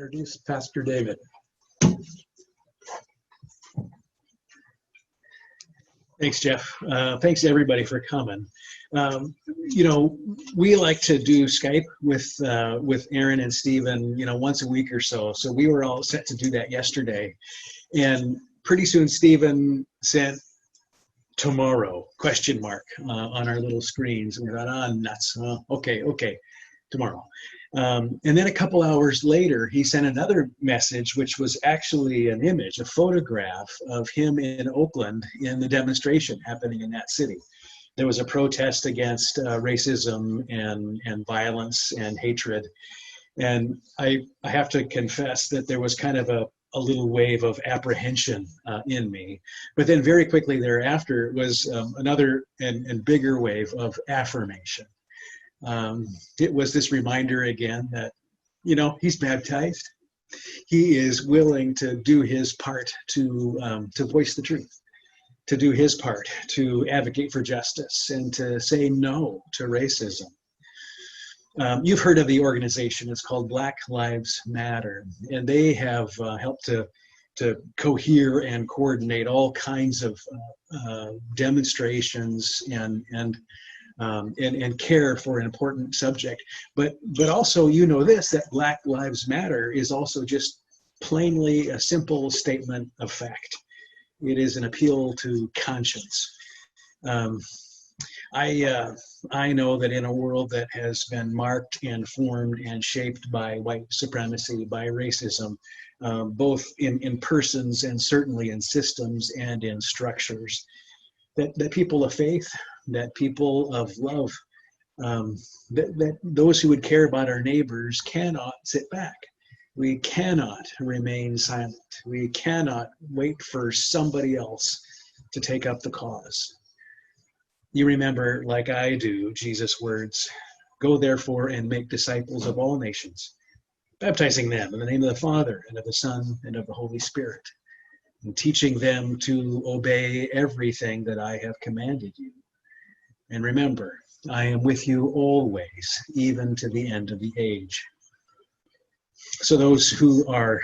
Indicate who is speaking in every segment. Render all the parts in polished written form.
Speaker 1: introduce Pastor David.
Speaker 2: Thanks, Jeff. Thanks everybody for coming. You know, we like to do Skype with Aaron and Stephen, you know, once a week or so. So we were all set to do that yesterday, and pretty soon Stephen sent tomorrow ? On our little screens, and we thought, nuts. Okay, tomorrow. And then a couple hours later, he sent another message, which was actually an image, a photograph of him in Oakland in the demonstration happening in that city. There was a protest against racism and violence and hatred. And I have to confess that there was kind of a little wave of apprehension in me. But then very quickly thereafter was another and bigger wave of affirmation. It was this reminder again that, you know, he's baptized. He is willing to do his part to voice the truth, to do his part to advocate for justice and to say no to racism. You've heard of the organization. It's called Black Lives Matter, and they have helped to cohere and coordinate all kinds of demonstrations and care for an important subject. But also, you know this, that Black Lives Matter is also just plainly a simple statement of fact. It is an appeal to conscience. I know that in a world that has been marked and formed and shaped by white supremacy, by racism, both in persons and certainly in systems and in structures, that people of faith, that people of love, that those who would care about our neighbors cannot sit back. We cannot remain silent. We cannot wait for somebody else to take up the cause. You remember, like I do, Jesus' words, "Go therefore and make disciples of all nations, baptizing them in the name of the Father and of the Son and of the Holy Spirit, and teaching them to obey everything that I have commanded you. And remember, I am with you always, even to the end of the age." So those who are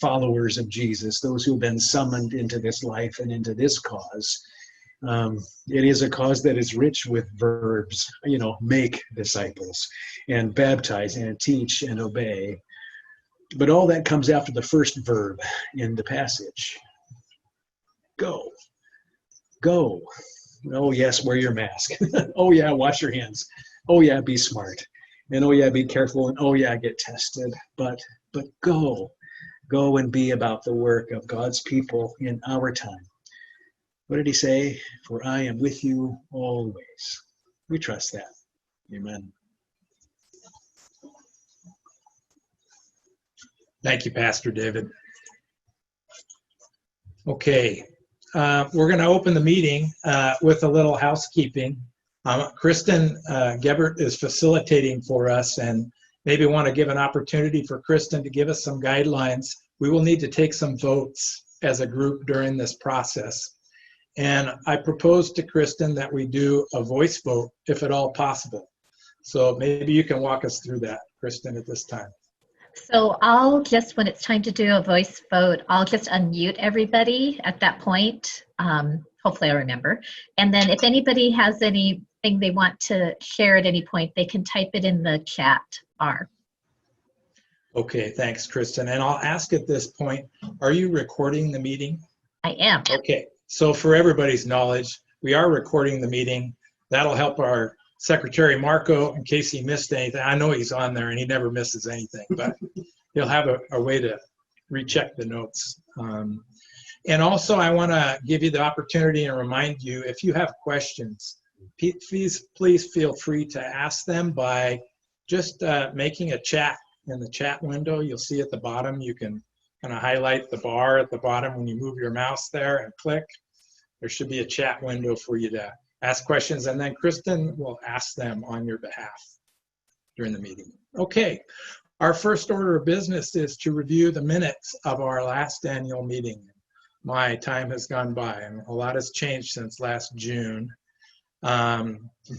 Speaker 2: followers of Jesus, those who have been summoned into this life and into this cause, it is a cause that is rich with verbs, you know, make disciples and baptize and teach and obey. But all that comes after the first verb in the passage. Go. Go. Oh, yes, wear your mask. Oh, yeah, wash your hands. Oh, yeah, be smart. And oh, yeah, be careful. And oh, yeah, get tested. But go. Go and be about the work of God's people in our time. What did he say? For I am with you always. We trust that. Amen.
Speaker 1: Thank you, Pastor David. Okay, we're going to open the meeting with a little housekeeping. Kristen Gebert is facilitating for us, and maybe want to give an opportunity for Kristen to give us some guidelines. We will need to take some votes as a group during this process. And I proposed to Kristen that we do a voice vote, if at all possible. So maybe you can walk us through that, Kristen, at this time.
Speaker 3: So I'll just, when it's time to do a voice vote, I'll just unmute everybody at that point. Hopefully I remember. And then if anybody has anything they want to share at any point, they can type it in the chat bar.
Speaker 1: Okay, thanks, Kristen. And I'll ask at this point, are you recording the meeting?
Speaker 3: I am.
Speaker 1: Okay, so for everybody's knowledge, we are recording the meeting. That'll help our Secretary Marco in case he missed anything. I know he's on there and he never misses anything, but he'll have a way to recheck the notes. And also I want to give you the opportunity and remind you, if you have questions, please feel free to ask them by just making a chat in the chat window. You'll see at the bottom, you can kind of highlight the bar at the bottom when you move your mouse there and click. There should be a chat window for you to ask questions, and then Kristen will ask them on your behalf during the meeting. Okay, our first order of business is to review the minutes of our last annual meeting. My time has gone by and a lot has changed since last June.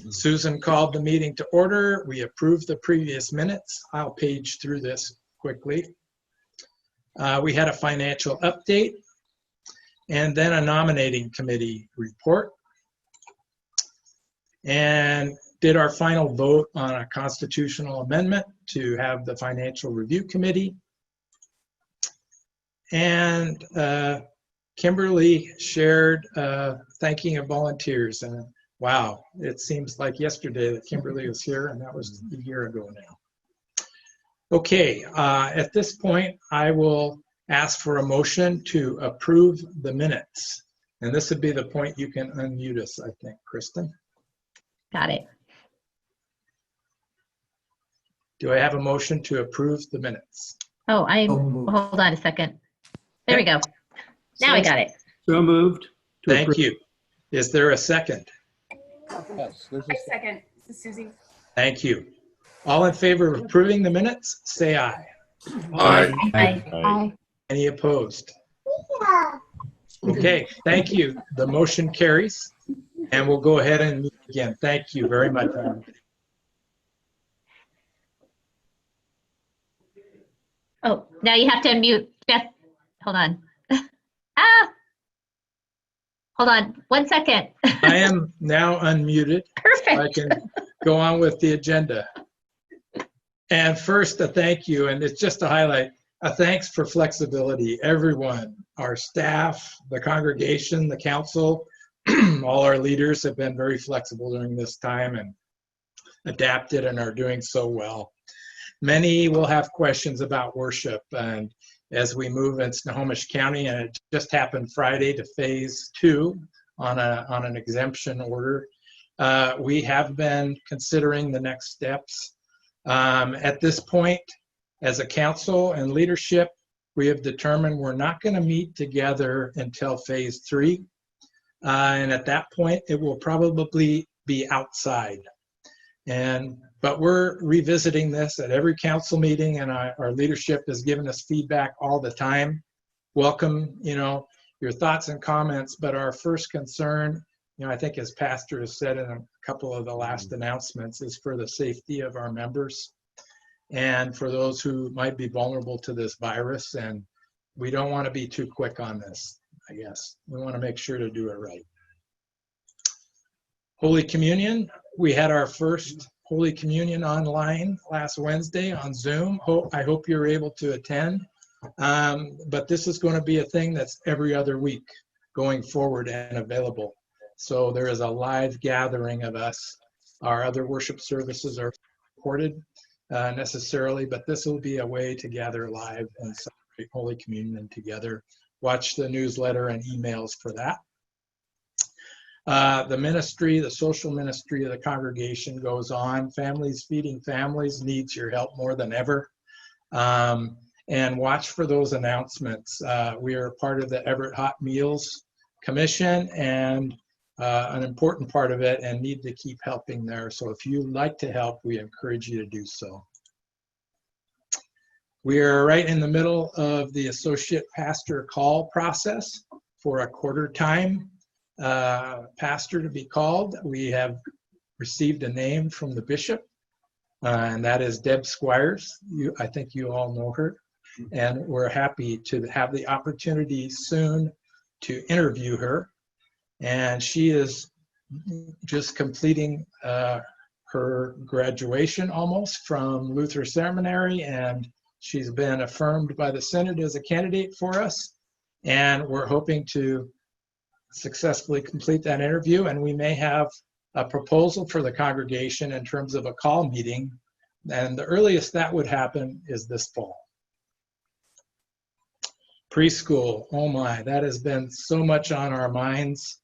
Speaker 1: Susan called the meeting to order. We approved the previous minutes. I'll page through this quickly. We had a financial update, and then a nominating committee report, and did our final vote on a constitutional amendment to have the financial review committee. And Kimberly shared thanking of volunteers, and wow, it seems like yesterday that Kimberly was here, and that was a year ago now. Okay, at this point, I will ask for a motion to approve the minutes. And this would be the point you can unmute us, I think, Kristen.
Speaker 3: Got it.
Speaker 1: Do I have a motion to approve the minutes?
Speaker 3: Oh, hold on a second. There we go. Now I got it.
Speaker 4: So moved.
Speaker 1: Thank you. Is there a second?
Speaker 5: Yes,
Speaker 6: I second. This is Susie.
Speaker 1: Thank you. All in favor of approving the minutes, say aye.
Speaker 5: Aye.
Speaker 3: Aye.
Speaker 1: Any opposed? Okay, thank you. The motion carries, and we'll go ahead and meet again. Thank you very much.
Speaker 3: Oh, now you have to unmute. Jeff, hold on. Hold on 1 second.
Speaker 1: I am now unmuted.
Speaker 3: Perfect.
Speaker 1: I can go on with the agenda. And first, a thank you, and it's just to highlight, a thanks for flexibility. Everyone, our staff, the congregation, the council, all our leaders have been very flexible during this time and adapted and are doing so well. Many will have questions about worship, and as we move in Snohomish County, and it just happened Friday to phase 2 on an exemption order, we have been considering the next steps. At this point, as a council and leadership, we have determined we're not going to meet together until phase 3. And at that point, it will probably be outside. But we're revisiting this at every council meeting, and our leadership has given us feedback all the time. Welcome, your thoughts and comments, but our first concern, I think as Pastor has said in a couple of the last announcements, is for the safety of our members and for those who might be vulnerable to this virus. And we don't want to be too quick on this, I guess. We want to make sure to do it right. Holy Communion, we had our first Holy Communion online last Wednesday on Zoom. I hope you're able to attend. But this is going to be a thing that's every other week going forward and available. So there is a live gathering of us. Our other worship services are recorded necessarily, but this will be a way to gather live and celebrate Holy Communion together. Watch the newsletter and emails for that. The ministry, the social ministry of the congregation goes on. Families Feeding Families needs your help more than ever. And watch for those announcements. We are part of the Everett Hot Meals Commission and an important part of it, and need to keep helping there. So if you'd like to help, we encourage you to do so. We are right in the middle of the associate pastor call process for a quarter-time pastor to be called. We have received a name from the bishop, and that is Deb Squires. I think you all know her, and we're happy to have the opportunity soon to interview her. And she is just completing her graduation almost from Luther Seminary, and she's been affirmed by the Synod as a candidate for us. And we're hoping to successfully complete that interview, and we may have a proposal for the congregation in terms of a call meeting, and the earliest that would happen is this fall. Preschool, oh my, that has been so much on our minds.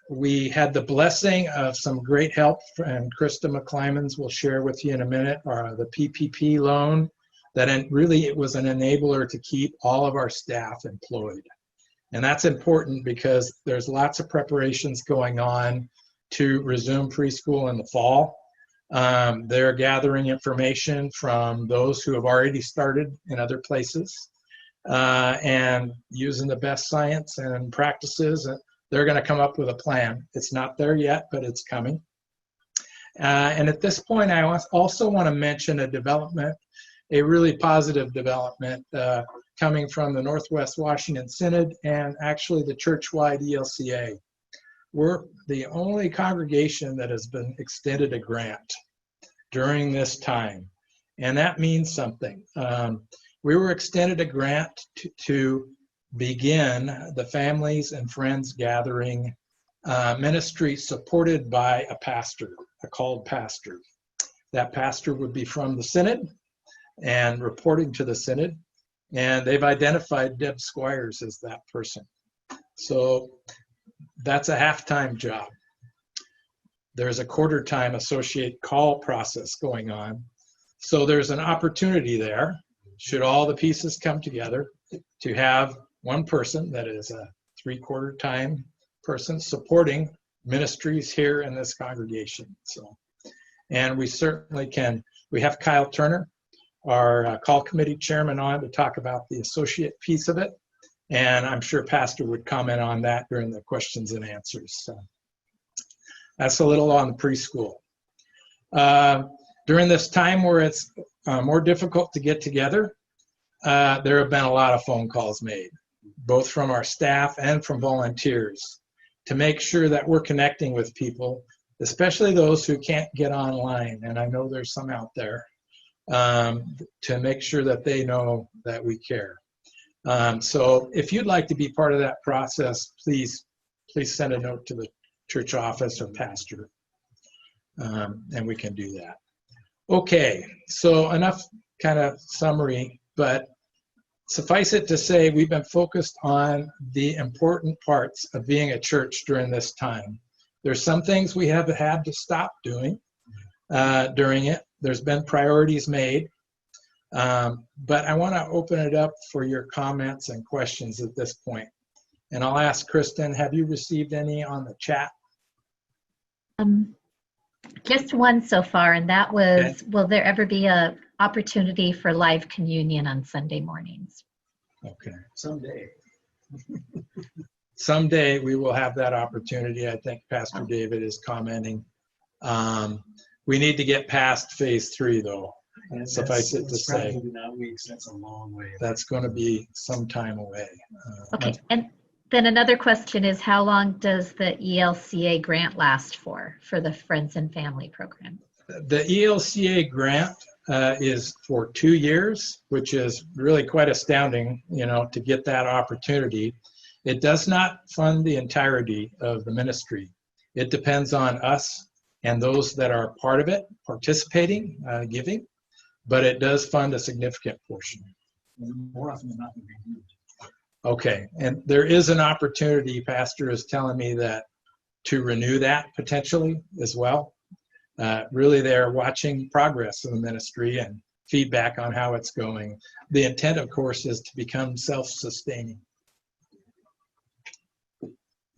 Speaker 1: We had the blessing of some great help, and Krista McClymans will share with you in a minute, the PPP loan, that really it was an enabler to keep all of our staff employed. And that's important because there's lots of preparations going on to resume preschool in the fall. They're gathering information from those who have already started in other places and using the best science and practices. They're going to come up with a plan. It's not there yet, but it's coming. And at this point, I also want to mention a development a really positive development coming from the Northwest Washington Synod and actually the church-wide ELCA. We're the only congregation that has been extended a grant during this time, and that means something. We were extended a grant to begin the Families and Friends Gathering ministry supported by a pastor, a called pastor. That pastor would be from the Synod and reporting to the Synod, and they've identified Deb Squires as that person. So that's a half-time job. There's a quarter-time associate call process going on. So there's an opportunity there, should all the pieces come together, to have one person that is a three-quarter time person supporting ministries here in this congregation. So, and we certainly can. We have Kyle Turner, our call committee chairman, on to talk about the associate piece of it. And I'm sure Pastor would comment on that during the questions and answers. So that's a little on the preschool. During this time where it's more difficult to get together, there have been a lot of phone calls made, both from our staff and from volunteers, to make sure that we're connecting with people, especially those who can't get online. And I know there's some out there, to make sure that they know that we care. So if you'd like to be part of that process, please send a note to the church office or pastor, and we can do that. Okay, so enough kind of summary, but suffice it to say, we've been focused on the important parts of being a church during this time. There's some things we have had to stop doing during it. There's been priorities made, but I want to open it up for your comments and questions at this point. And I'll ask Kristen, have you received any on the chat?
Speaker 3: Just one so far, and that was,
Speaker 1: Okay.
Speaker 3: Will there ever be a opportunity for live communion on Sunday mornings?
Speaker 1: Okay.
Speaker 2: Someday.
Speaker 1: Someday we will have that opportunity. I think Pastor David is commenting. We need to get past phase 3 though.
Speaker 2: And
Speaker 1: Suffice it to
Speaker 2: that's
Speaker 1: say,
Speaker 2: probably not weeks, that's a long way.
Speaker 1: that's going to be some time away.
Speaker 3: Okay, and then another question is, how long does the ELCA grant last for the Friends and Family program?
Speaker 1: The ELCA grant is for 2 years, which is really quite astounding, to get that opportunity. It does not fund the entirety of the ministry. It depends on us and those that are part of it, participating, giving, but it does fund a significant portion.
Speaker 2: More often than not, we do.
Speaker 1: Okay, and there is an opportunity, Pastor is telling me, that to renew that potentially as well. Really, they're watching progress in the ministry and feedback on how it's going. The intent, of course, is to become self-sustaining.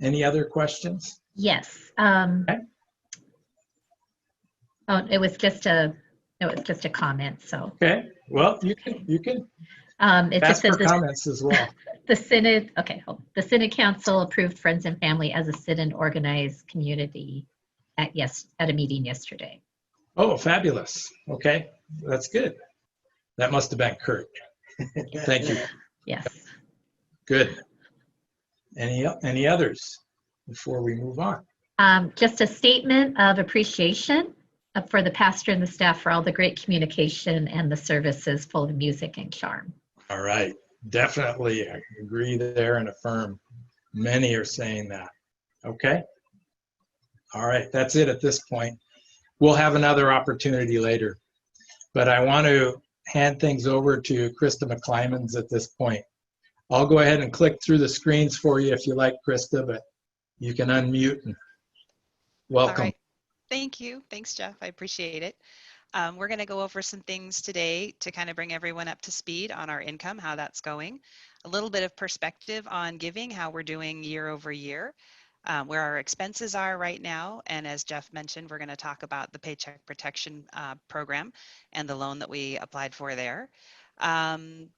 Speaker 1: Any other questions?
Speaker 3: Yes.
Speaker 1: Okay.
Speaker 3: Oh, it was just a comment. So
Speaker 1: Okay, well, you can
Speaker 3: it
Speaker 1: ask
Speaker 3: just
Speaker 1: for
Speaker 3: says
Speaker 1: comments as well.
Speaker 3: the Synod. Okay, the Synod Council approved Friends and Family as a Synod organized community at a meeting yesterday.
Speaker 1: Oh, fabulous. Okay, that's good. That must have been Kurt. Thank you.
Speaker 3: Yes.
Speaker 1: Good. Any others before we move on?
Speaker 3: Just a statement of appreciation for the pastor and the staff for all the great communication and the services full of music and charm.
Speaker 1: All right, definitely I agree there and affirm. Many are saying that. Okay. All right, that's it at this point. We'll have another opportunity later, but I want to hand things over to Krista McClymans at this point. I'll go ahead and click through the screens for you if you like, Krista, but you can unmute and welcome.
Speaker 4: All right. Thank you. Thanks, Jeff. I appreciate it. We're going to go over some things today to kind of bring everyone up to speed on our income, how that's going, a little bit of perspective on giving, how we're doing year over year, where our expenses are right now. And as Jeff mentioned, we're going to talk about the Paycheck Protection Program and the loan that we applied for there.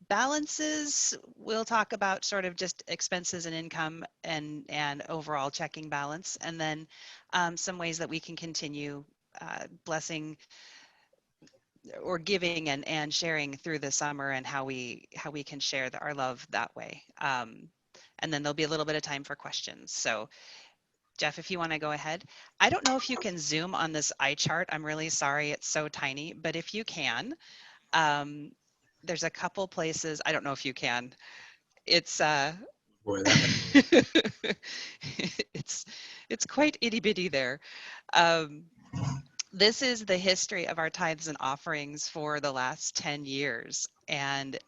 Speaker 4: Balances, we'll talk about sort of just expenses and income and overall checking balance, and then some ways that we can continue blessing or giving and sharing through the summer, and how we can share our love that way. And then there'll be a little bit of time for questions. So Jeff, if you want to go ahead. I don't know if you can zoom on this eye chart. I'm really sorry, it's so tiny, but if you can, there's a couple places. I don't know if you can. It's
Speaker 1: Boy, that
Speaker 4: it's quite itty bitty there. Um, this is the history of our tithes and offerings for the last 10 years. And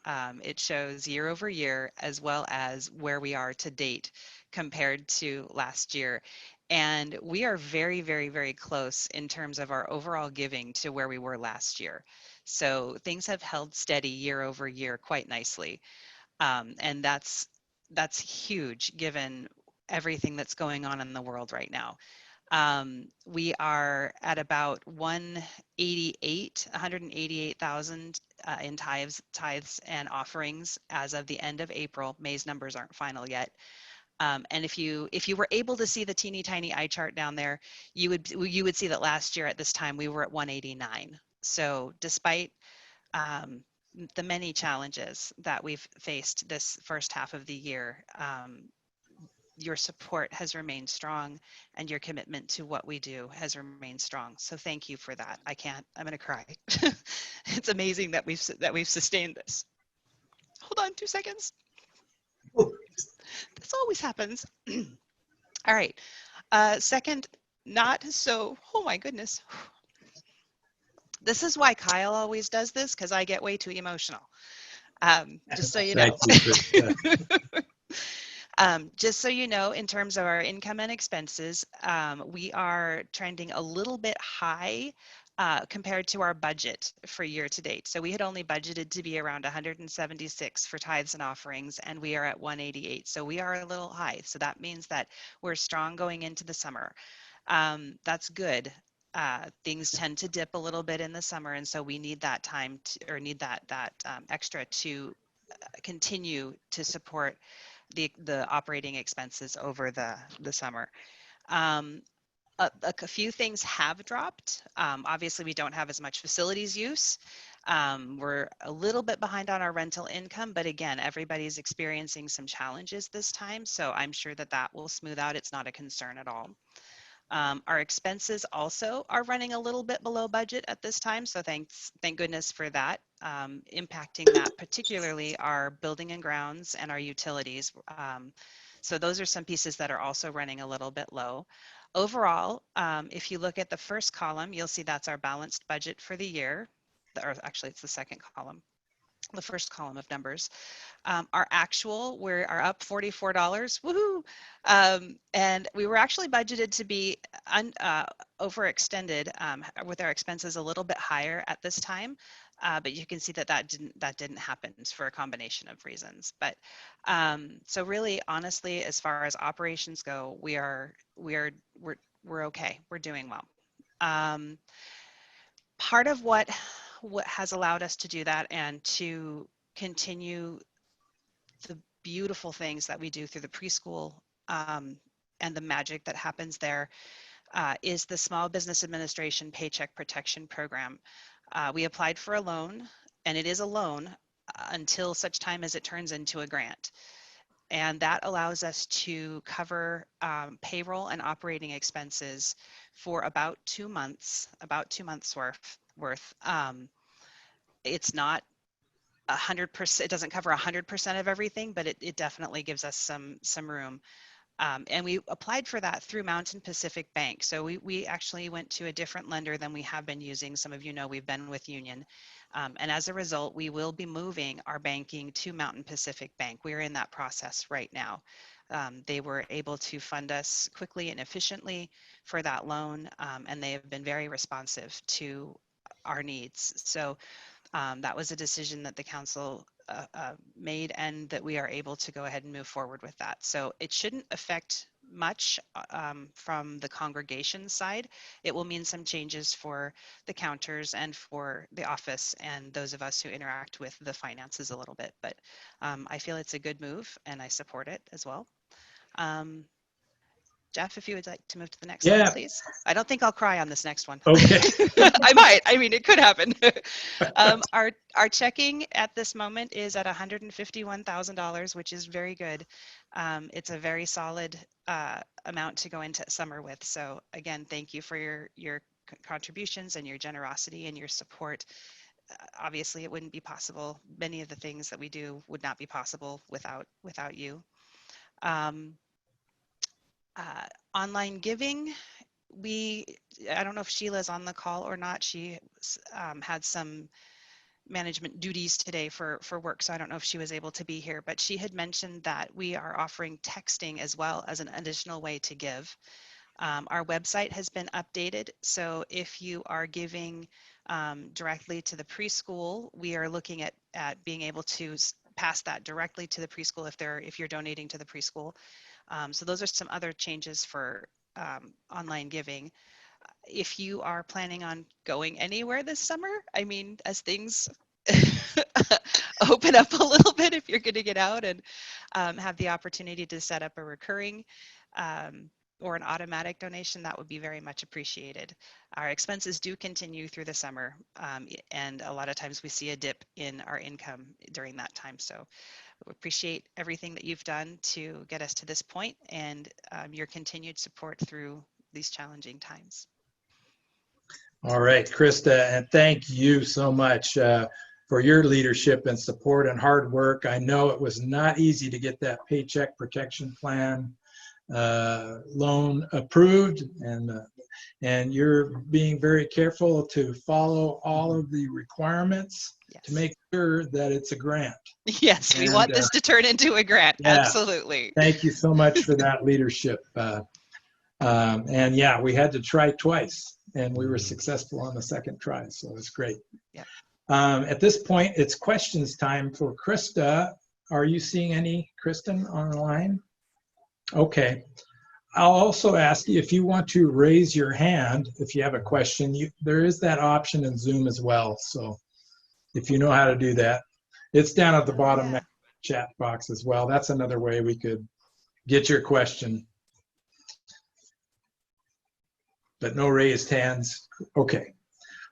Speaker 4: it shows year over year, as well as where we are to date compared to last year. And we are very, very, very close in terms of our overall giving to where we were last year. So things have held steady year over year quite nicely. And that's huge given everything that's going on in the world right now. We are at about 188,000 in tithes and offerings as of the end of April. May's numbers aren't final yet. And if you were able to see the teeny tiny eye chart down there, you would see that last year at this time we were at 189. So despite the many challenges that we've faced this first half of the year, your support has remained strong, and your commitment to what we do has remained strong. So thank you for that. I'm going to cry. It's amazing that we've sustained this. Hold on 2 seconds. This always happens. All right. Second, not so, oh my goodness. This is why Kyle always does this, because I get way too emotional. Just so you know. Just so you know, in terms of our income and expenses, we are trending a little bit high compared to our budget for year to date. So we had only budgeted to be around 176 for tithes and offerings, and we are at 188. So we are a little high. So that means that we're strong going into the summer. That's good. Things tend to dip a little bit in the summer, and so we need that time need that extra to continue to support the operating expenses over the summer. A few things have dropped. Obviously, we don't have as much facilities use. We're a little bit behind on our rental income, but again, everybody's experiencing some challenges this time, so I'm sure that will smooth out. It's not a concern at all. Our expenses also are running a little bit below budget at this time, so thank goodness for that. Impacting that particularly our building and grounds and our utilities. So those are some pieces that are also running a little bit low. Overall, if you look at the first column, you'll see that's our balanced budget for the year, or actually it's the second column, the first column of numbers. Our actual, we are up $44, woohoo! And we were actually budgeted to be overextended with our expenses a little bit higher at this time, but you can see that didn't happen for a combination of reasons. But so really, honestly, as far as operations go, we're okay. We're doing well. Part of what has allowed us to do that and to continue the beautiful things that we do through the preschool and the magic that happens there is the Small Business Administration Paycheck Protection Program. We applied for a loan, and it is a loan until such time as it turns into a grant. And that allows us to cover payroll and operating expenses for about 2 months, worth. It's not 100%, it doesn't cover 100% of everything, but it definitely gives us some room. And we applied for that through Mountain Pacific Bank. So we actually went to a different lender than we have been using. Some of you know we've been with Union. And as a result, we will be moving our banking to Mountain Pacific Bank. We're in that process right now. They were able to fund us quickly and efficiently for that loan, and they have been very responsive to our needs. So that was a decision that the council made, and that we are able to go ahead and move forward with that. So it shouldn't affect much from the congregation side. It will mean some changes for the counters and for the office and those of us who interact with the finances a little bit, but I feel it's a good move and I support it as well. Jeff, if you would like to move to the next
Speaker 1: Yeah.
Speaker 4: slide, please. I don't think I'll cry on this next one.
Speaker 1: Okay.
Speaker 4: I might. I mean, it could happen. Our checking at this moment is at $151,000, which is very good. It's a very solid amount to go into summer with. So again, thank you for your contributions and your generosity and your support. Obviously, it wouldn't be possible. Many of the things that we do would not be possible without you. Online giving, I don't know if Sheila's on the call or not. She had some management duties today for work, so I don't know if she was able to be here, but she had mentioned that we are offering texting as well as an additional way to give. Our website has been updated, so if you are giving directly to the preschool, we are looking at being able to pass that directly to the preschool if you're donating to the preschool. So those are some other changes for online giving. If you are planning on going anywhere this summer, I mean, as things open up a little bit, if you're going to get out and have the opportunity to set up a recurring or an automatic donation, that would be very much appreciated. Our expenses do continue through the summer, and a lot of times we see a dip in our income during that time. So we appreciate everything that you've done to get us to this point and your continued support through these challenging times.
Speaker 1: All right, Krista, and thank you so much for your leadership and support and hard work. I know it was not easy to get that Paycheck Protection Plan loan approved, and you're being very careful to follow all of the requirements. Yes. To make sure that it's a grant.
Speaker 4: Yes, we want this to turn into a grant. Yeah, absolutely.
Speaker 1: Thank you so much for that leadership. And yeah, we had to try twice, and we were successful on the second try, so it's great.
Speaker 4: Yeah.
Speaker 1: At this point, it's questions time for Krista. Are you seeing any, Kristen, online? Okay. I'll also ask you if you want to raise your hand if you have a question. There is that option in Zoom as well, so if you know how to do that. It's down at the bottom chat box as well. That's another way we could get your question. But no raised hands. Okay.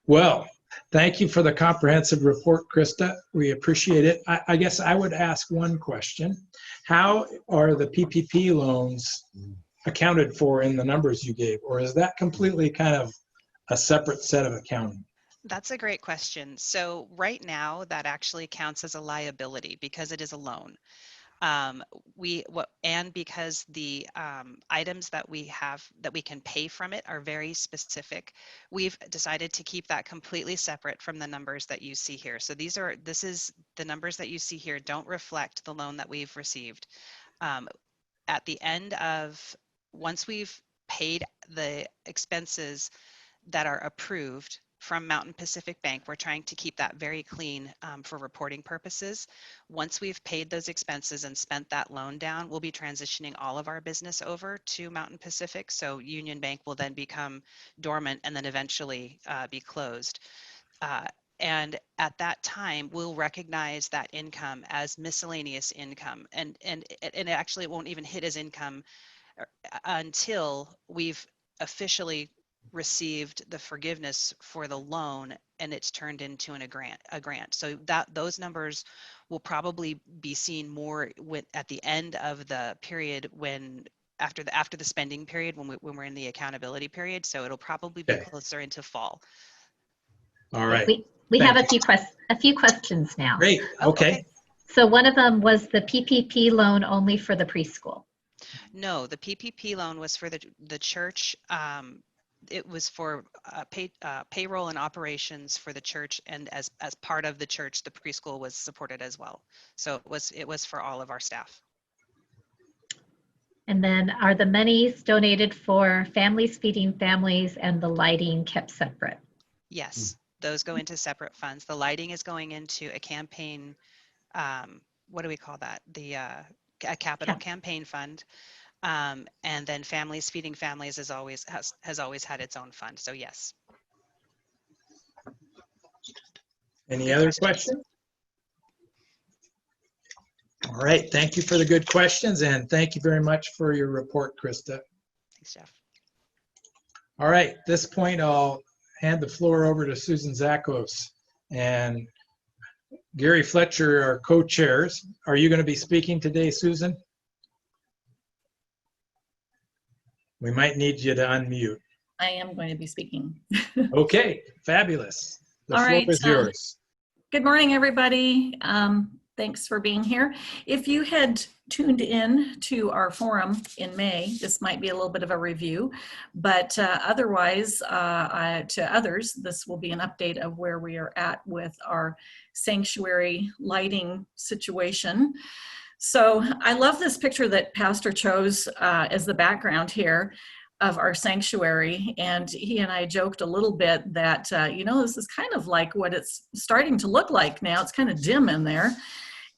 Speaker 1: Well, thank you for the comprehensive report, Krista. We appreciate it. I guess I would ask one question. How are the PPP loans accounted for in the numbers you gave? Or is that completely kind of a separate set of accounting?
Speaker 4: That's a great question. So right now that actually counts as a liability because it is a loan. And because the items that we have that we can pay from it are very specific, we've decided to keep that completely separate from the numbers that you see here. So this is the numbers that you see here don't reflect the loan that we've received. At the end of, once we've paid the expenses that are approved from Mountain Pacific Bank, we're trying to keep that very clean for reporting purposes. Once we've paid those expenses and spent that loan down, we'll be transitioning all of our business over to Mountain Pacific. So Union Bank will then become dormant and then eventually be closed. And at that time, we'll recognize that income as miscellaneous income. And actually, it won't even hit as income until we've officially received the forgiveness for the loan and it's turned into a grant. So that those numbers will probably be seen more at the end of the period after the spending period when we're in the accountability period. So it'll probably be closer into fall.
Speaker 1: All right.
Speaker 3: We have a few questions now.
Speaker 1: Great. Okay.
Speaker 3: So one of them was the PPP loan only for the preschool.
Speaker 4: No, the PPP loan was for the church. It was for payroll and operations for the church, and as part of the church, the preschool was supported as well. So it was for all of our staff.
Speaker 3: And then are the monies donated for families feeding families and the lighting kept separate?
Speaker 4: Yes, those go into separate funds. The lighting is going into a campaign. What do we call that? A capital campaign fund. And then Families Feeding Families has always had its own fund. So yes.
Speaker 1: Any other questions? All right. Thank you for the good questions, and thank you very much for your report, Krista.
Speaker 4: Thanks, Jeff.
Speaker 1: All right, at this point, I'll hand the floor over to Susan Zakos and Gary Fletcher, our co-chairs. Are you going to be speaking today, Susan? We might need you to unmute.
Speaker 7: I am going to be speaking.
Speaker 1: Okay, fabulous. The
Speaker 7: All
Speaker 1: floor
Speaker 7: right,
Speaker 1: is yours.
Speaker 7: Good morning, everybody. Thanks for being here. If you had tuned in to our forum in May, this might be a little bit of a review, but otherwise, to others, this will be an update of where we are at with our sanctuary lighting situation. So I love this picture that Pastor chose as the background here of our sanctuary, and he and I joked a little bit that this is kind of like what it's starting to look like now. It's kind of dim in there,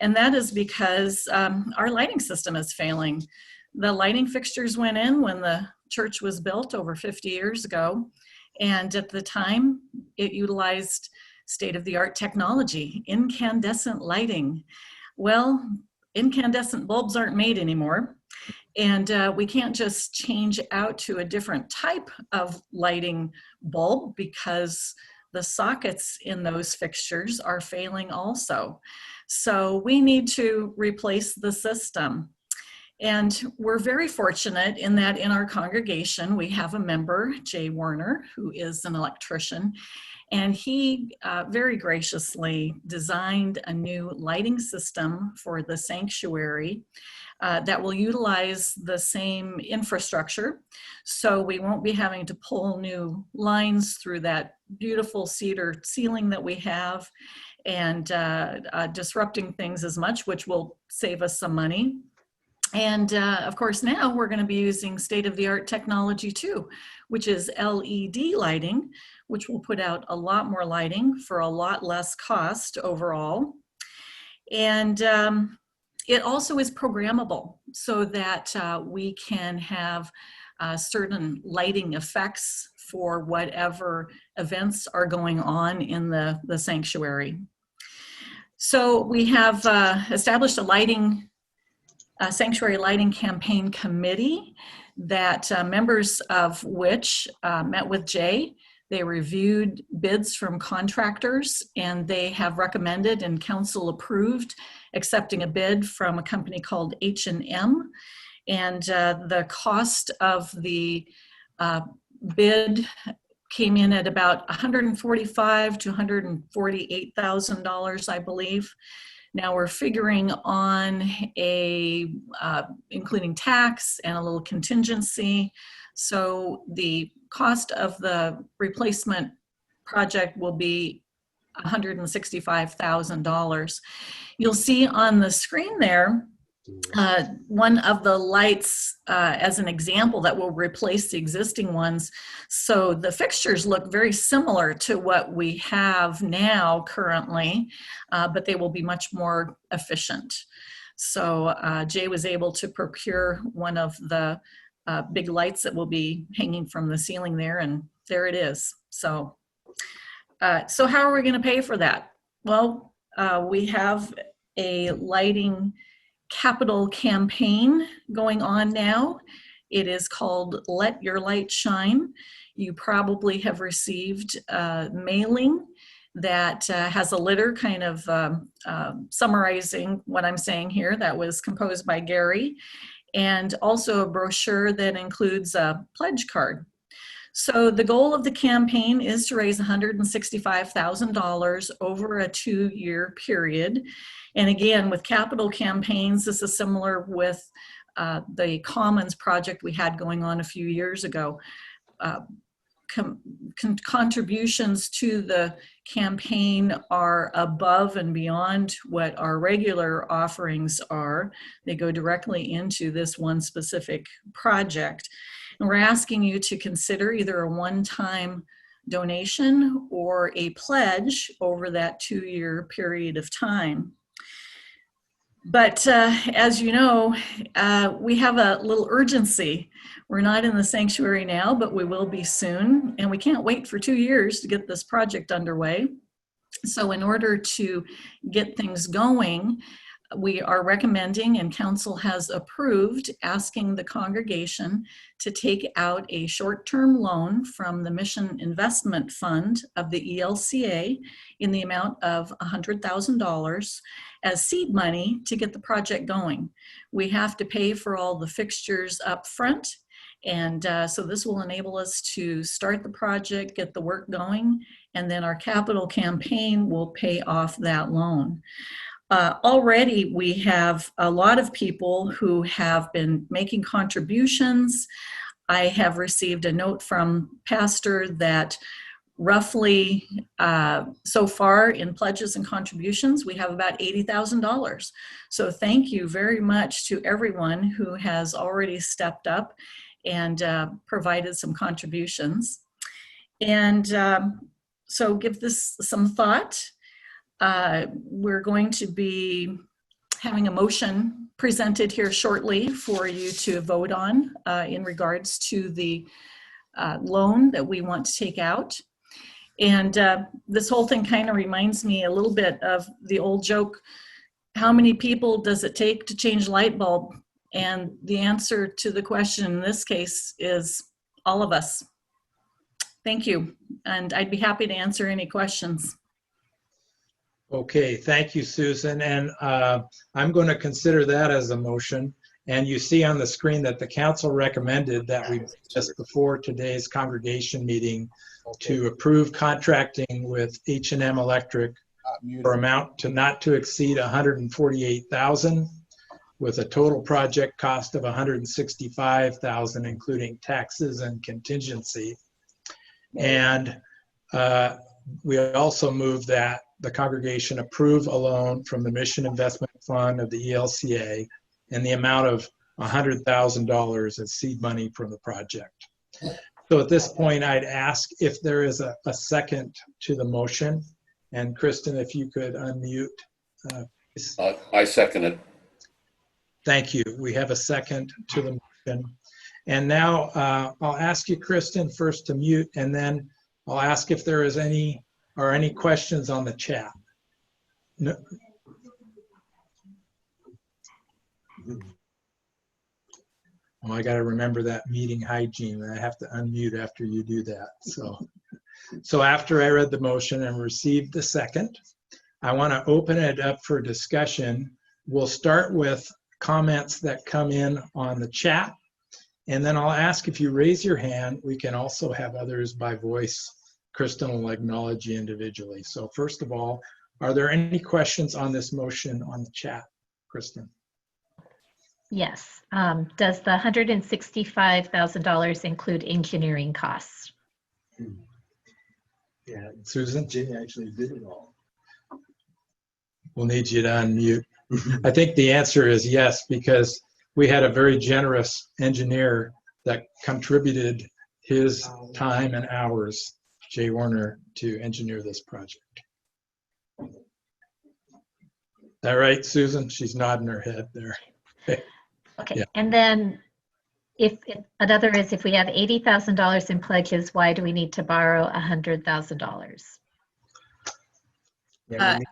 Speaker 7: and that is because our lighting system is failing. The lighting fixtures went in when the church was built over 50 years ago, and at the time it utilized state-of-the-art technology, incandescent lighting. Well, incandescent bulbs aren't made anymore. And we can't just change out to a different type of lighting bulb because the sockets in those fixtures are failing also. So we need to replace the system. And we're very fortunate in that in our congregation, we have a member, Jay Warner, who is an electrician. And he very graciously designed a new lighting system for the sanctuary that will utilize the same infrastructure. So we won't be having to pull new lines through that beautiful cedar ceiling that we have and disrupting things as much, which will save us some money. And of course, now we're going to be using state-of-the-art technology too, which is LED lighting, which will put out a lot more lighting for a lot less cost overall. And it also is programmable so that we can have certain lighting effects for whatever events are going on in the sanctuary. So we have established a sanctuary lighting campaign committee that members of which met with Jay. They reviewed bids from contractors, and they have recommended and council approved accepting a bid from a company called H&M. And the cost of the bid came in at about $145,000 to $148,000, I believe. Now we're figuring on including tax and a little contingency. So the cost of the replacement project will be $165,000. You'll see on the screen there one of the lights as an example that will replace the existing ones. So the fixtures look very similar to what we have now currently, but they will be much more efficient. So Jay was able to procure one of the big lights that will be hanging from the ceiling there, and there it is. So how are we going to pay for that? Well, we have a lighting capital campaign going on now. It is called Let Your Light Shine. You probably have received a mailing that has a letter kind of summarizing what I'm saying here that was composed by Gary, and also a brochure that includes a pledge card. So the goal of the campaign is to raise $165,000 over a 2-year period. And again, with capital campaigns, this is similar with the Commons project we had going on a few years ago. Contributions to the campaign are above and beyond what our regular offerings are. They go directly into this one specific project. And we're asking you to consider either a one-time donation or a pledge over that 2-year period of time. But as you know, we have a little urgency. We're not in the sanctuary now, but we will be soon. And we can't wait for 2 years to get this project underway. So in order to get things going, we are recommending, and council has approved, asking the congregation to take out a short-term loan from the Mission Investment Fund of the ELCA in the amount of $100,000 as seed money to get the project going. We have to pay for all the fixtures up front, and so this will enable us to start the project, get the work going, and then our capital campaign will pay off that loan. Already we have a lot of people who have been making contributions. I have received a note from Pastor that roughly so far in pledges and contributions, we have about $80,000. So thank you very much to everyone who has already stepped up and provided some contributions. And so give this some thought. We're going to be having a motion presented here shortly for you to vote on in regards to the loan that we want to take out. And this whole thing kind of reminds me a little bit of the old joke, how many people does it take to change a light bulb? And the answer to the question in this case is all of us. Thank you. And I'd be happy to answer any questions.
Speaker 1: Okay, thank you, Susan. And I'm going to consider that as a motion. And you see on the screen that the council recommended that we, just before today's congregation meeting, to approve contracting with H&M Electric for amount not to exceed $148,000 with a total project cost of $165,000, including taxes and contingency. And we also move that the congregation approve a loan from the Mission Investment Fund of the ELCA in the amount of $100,000 as seed money from the project. So at this point, I'd ask if there is a second to the motion. And Kristen, if you could unmute.
Speaker 5: I second it.
Speaker 1: Thank you. We have a second to the motion. And now I'll ask you, Kristen, first to mute, and then I'll ask if there is any questions on the chat. No. Oh, I got to remember that meeting hygiene. I have to unmute after you do that. So after I read the motion and received the second, I want to open it up for discussion. We'll start with comments that come in on the chat, and then I'll ask if you raise your hand. We can also have others by voice. Kristen will acknowledge you individually. So first of all, are there any questions on this motion on the chat, Kristen?
Speaker 3: Yes. Does the $165,000 include engineering costs?
Speaker 1: Yeah, Susan? Jenny actually did it all. We'll need you to unmute. I think the answer is yes, because we had a very generous engineer that contributed his time and hours, Jay Warner, to engineer this project. Is that right, Susan? She's nodding her head there.
Speaker 3: Okay,
Speaker 1: Yeah.
Speaker 3: And then if another is, if we have $80,000 in pledges, why do we need to borrow $100,000?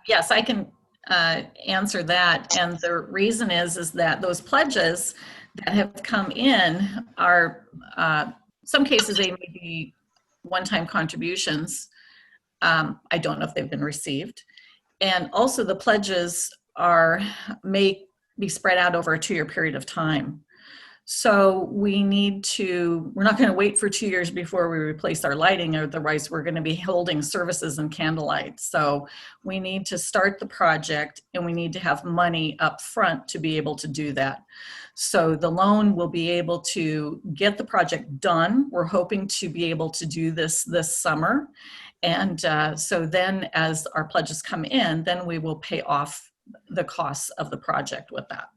Speaker 7: Yes, I can answer that. And the reason is that those pledges that have come in are, some cases they may be one-time contributions. I don't know if they've been received. And also the pledges may be spread out over a 2-year period of time. So we're not going to wait for 2 years before we replace our lighting, otherwise we're going to be holding services and candlelight. So we need to start the project, and we need to have money up front to be able to do that. So the loan will be able to get the project done. We're hoping to be able to do this summer. And so then as our pledges come in, then we will pay off the costs of the project with that.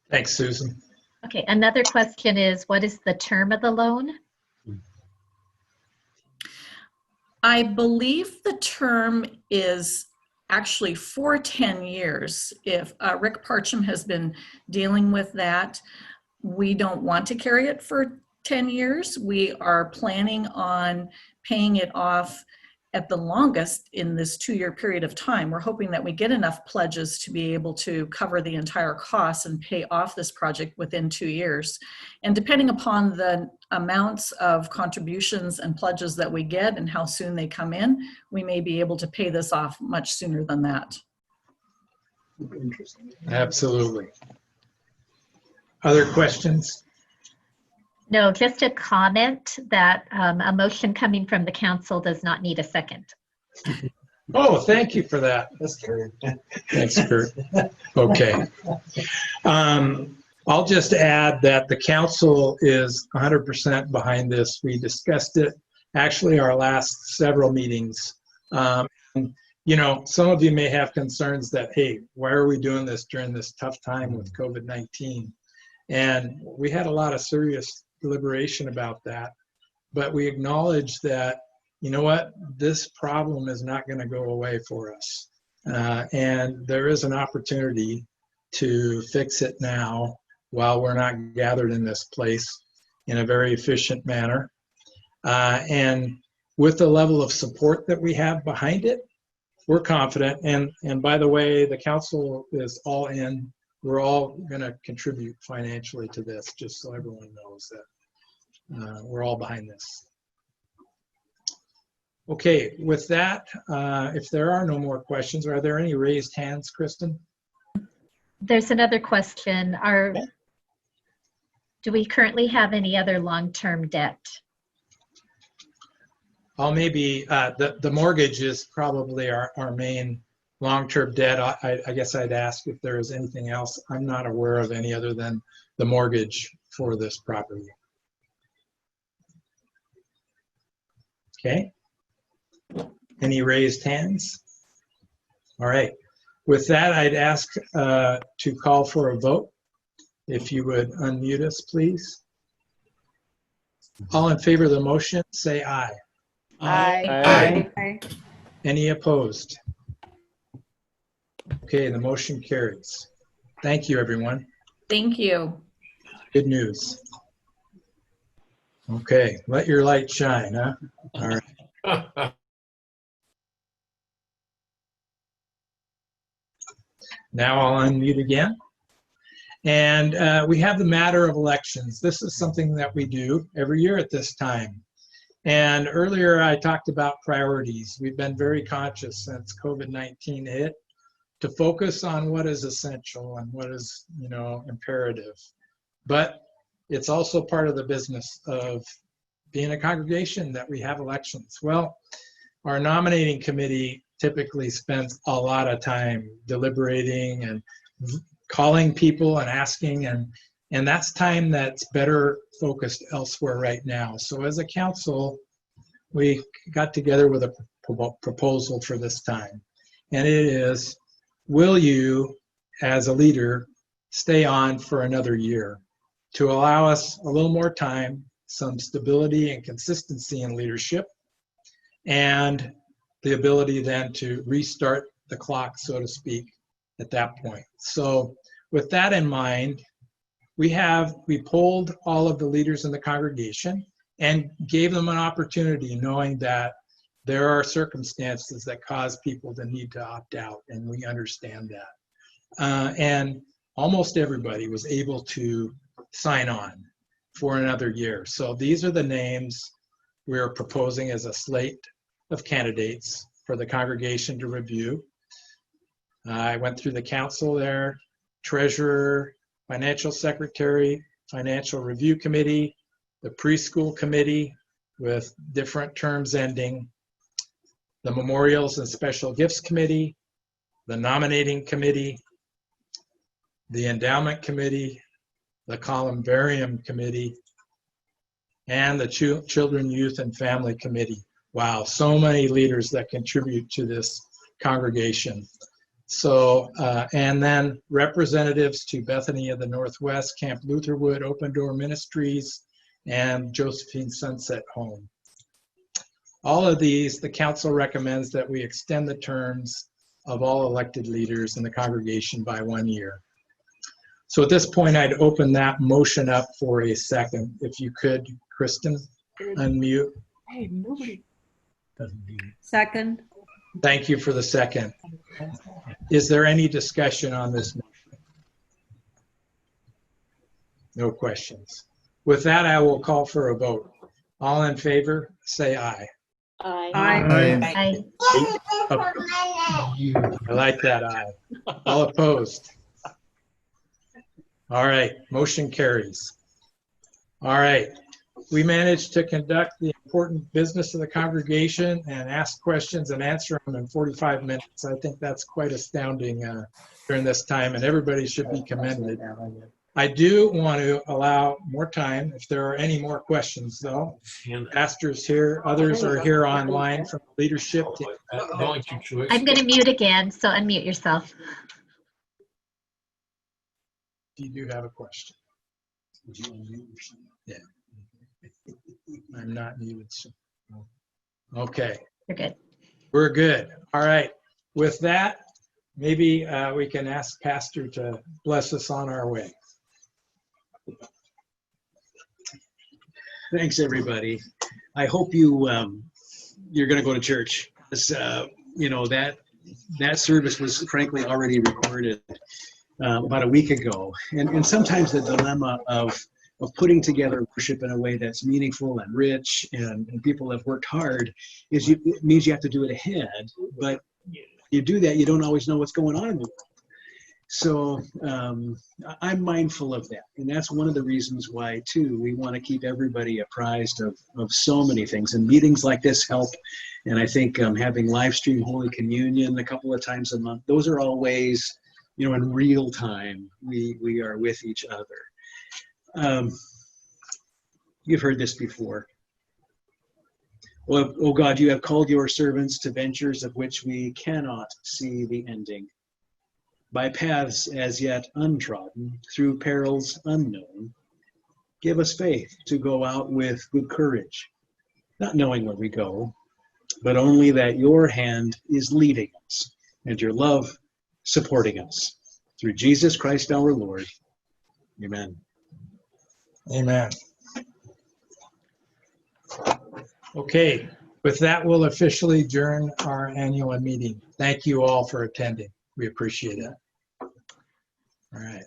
Speaker 1: Thanks, Susan.
Speaker 3: Okay, another question is, what is the term of the loan?
Speaker 7: I believe the term is actually for 10 years. If Rick Parcham has been dealing with that, we don't want to carry it for 10 years. We are planning on paying it off at the longest in this 2-year period of time. We're hoping that we get enough pledges to be able to cover the entire cost and pay off this project within 2 years. And depending upon the amounts of contributions and pledges that we get and how soon they come in, we may be able to pay this off much sooner than that.
Speaker 1: Absolutely. Other questions?
Speaker 3: No, just a comment that a motion coming from the council does not need a second.
Speaker 1: Oh, thank you for that.
Speaker 8: That's Kurt.
Speaker 1: Thanks, Kurt. Okay. I'll just add that the council is 100% behind this. We discussed it actually our last several meetings. You know, some of you may have concerns that, hey, why are we doing this during this tough time with COVID-19? And we had a lot of serious deliberation about that. But we acknowledge that, you know what, this problem is not going to go away for us. And there is an opportunity to fix it now while we're not gathered in this place in a very efficient manner. And with the level of support that we have behind it, we're confident. And by the way, the council is all in. We're all going to contribute financially to this, just so everyone knows that we're all behind this. Okay, with that, if there are no more questions, are there any raised hands, Kristen?
Speaker 3: There's another question. Do we currently have any other long-term debt?
Speaker 1: Maybe the mortgage is probably our main long-term debt. I guess I'd ask if there is anything else. I'm not aware of any other than the mortgage for this property. Okay. Any raised hands? All right. With that, I'd ask to call for a vote. If you would unmute us, please. All in favor of the motion, say aye.
Speaker 6: Aye. Aye.
Speaker 1: Any opposed? Okay, the motion carries. Thank you, everyone.
Speaker 7: Thank you.
Speaker 1: Good news. Okay, let your light shine, huh? All right. Now I'll unmute again. And we have the matter of elections. This is something that we do every year at this time. And earlier I talked about priorities. We've been very conscious since COVID-19 hit to focus on what is essential and what is, you know, imperative. But it's also part of the business of being a congregation that we have elections. Well, our nominating committee typically spends a lot of time deliberating and calling people and asking, and that's time that's better focused elsewhere right now. So as a council, we got together with a proposal for this time. And it is, will you, as a leader, stay on for another year to allow us a little more time, some stability and consistency in leadership, and the ability then to restart the clock, so to speak, at that point. So with that in mind, we polled all of the leaders in the congregation and gave them an opportunity, knowing that there are circumstances that cause people to need to opt out, and we understand that. And almost everybody was able to sign on for another year. So these are the names we're proposing as a slate of candidates for the congregation to review. I went through the council there, treasurer, financial secretary, financial review committee, the preschool committee with different terms ending, the memorials and special gifts committee, the nominating committee, the endowment committee, the columbarium committee, and the children, youth, and family committee. Wow, so many leaders that contribute to this congregation. So, and then representatives to Bethany of the Northwest, Camp Lutherwood, Open Door Ministries, and Josephine Sunset Home. All of these, the council recommends that we extend the terms of all elected leaders in the congregation by 1 year. So at this point, I'd open that motion up for a second. If you could, Kristen, unmute.
Speaker 6: Hey, nobody. Second.
Speaker 1: Thank you for the second. Is there any discussion on this? No questions. With that, I will call for a vote. All in favor, say aye.
Speaker 6: Aye.
Speaker 1: I like that aye. All opposed? All right, motion carries. All right, we managed to conduct the important business of the congregation and ask questions and answer them in 45 minutes. I think that's quite astounding during this time, and everybody should be commended. I do want to allow more time if there are any more questions, though. Pastor's here, others are here online from leadership team.
Speaker 3: I'm going to mute again, so unmute yourself.
Speaker 1: You do have a question. Yeah. I'm not muted. So. Okay.
Speaker 3: You're good.
Speaker 1: We're good. All right. With that, maybe we can ask Pastor to bless us on our way.
Speaker 2: Thanks, everybody. I hope you're going to go to church. You know, that service was frankly already recorded about a week ago. And sometimes the dilemma of putting together worship in a way that's meaningful and rich and people have worked hard is it means you have to do it ahead. But you do that, you don't always know what's going on in the world. So I'm mindful of that. And that's one of the reasons why, too, we want to keep everybody apprised of so many things. And meetings like this help. And I think having live stream Holy Communion a couple of times a month, those are all ways, you know, in real time, we are with each other. You've heard this before. Oh God, you have called your servants to ventures of which we cannot see the ending. By paths as yet untrodden, through perils unknown, give us faith to go out with good courage, not knowing where we go, but only that your hand is leading us and your love supporting us. Through Jesus Christ our Lord. Amen.
Speaker 1: Amen. Okay, with that, we'll officially adjourn our annual meeting. Thank you all for attending. We appreciate it. All right.